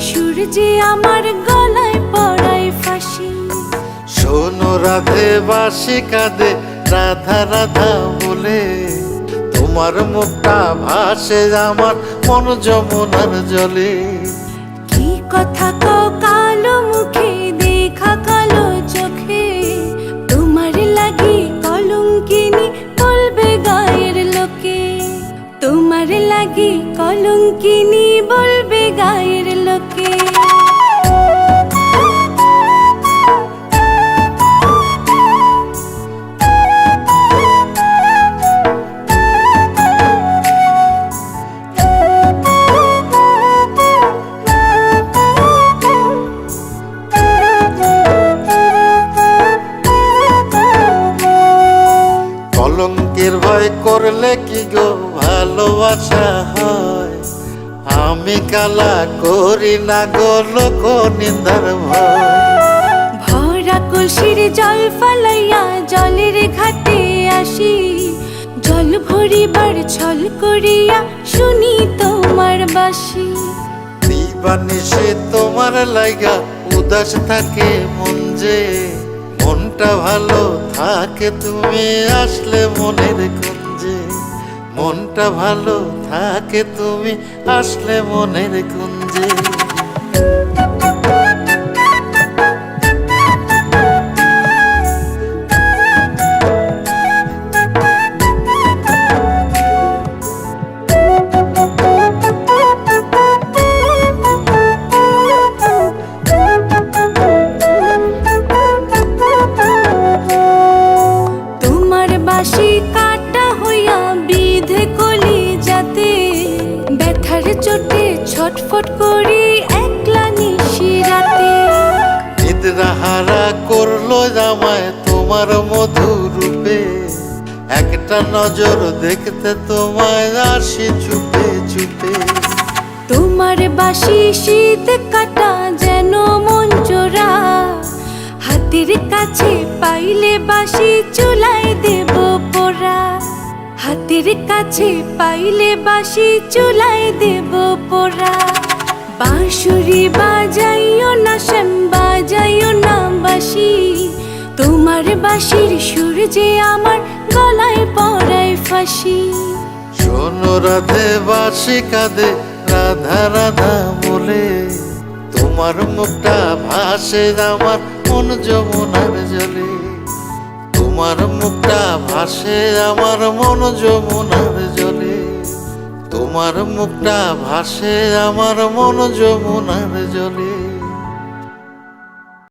সুর যে আমার গলায় পড়ায় ফাঁসি। শোনো রাধে বাঁশি কাঁদে রাধা রাধা বলে, তোমার মুখটা ভাসে আমার মন যমুনার জলে। কি কথা কও কালো মুখে দেখা কালো চোখে, তোমার লাগি কলঙ্কিনী বলবে গায়ের লোকে। তোমার লাগি কলঙ্কিনী বলবে গায়ের লোকে। কলঙ্কের ভয় করলে কি গো ভালোবাসা হয়? আমি কালা করি না গো লোক নিন্দার ভয়। ভরা কলসির জল ফালাইয়া জলের ঘাটে আসি, জল ভরিবার ছল করিয়া শুনি তোমার বাঁশি। দিবানিশে তোমার লাইগা উদাস থাকে মন যে, মনটা ভালো থাকে তুমি আসলে মনের কুঞ্জে। মনটা ভালো থাকে তুমি আসলে মনের কুঞ্জে। বাঁশি কাটা হইয়া বিধে কলি যাতে, ব্যথার চোটে ছটফট করি একলা নিশি রাতে। নিদ্রাহারা করলো জামায় তোমার মধুর রূপে, একটা নজর দেখতে তোমায় আসি চুপে চুপে। তোমার বাঁশি শীত কাটা যেন মন চোরা, হাতের কাছে পাইলে বাঁশি চুলায় দেব পোড়া। হাতের কাছে পাইলে বাঁশি চুলায় দেব পোড়া। বাঁশুরি বাজাইও না শ্যাম বাজাইও না বাঁশি, তোমার বাঁশির সুর যে আমার গলায় পড়ায় ফাঁসি। শোনো রাধে বাঁশি কাঁদে রাধা রাধা বলে, তোমার মুখটা ভাসে আমার মন যমুনার জলে। তোমার মুখটা ভাসে আমার মন যমুনার জলে। তোমার মুখটা ভাসে আমার মন যমুনার জলে।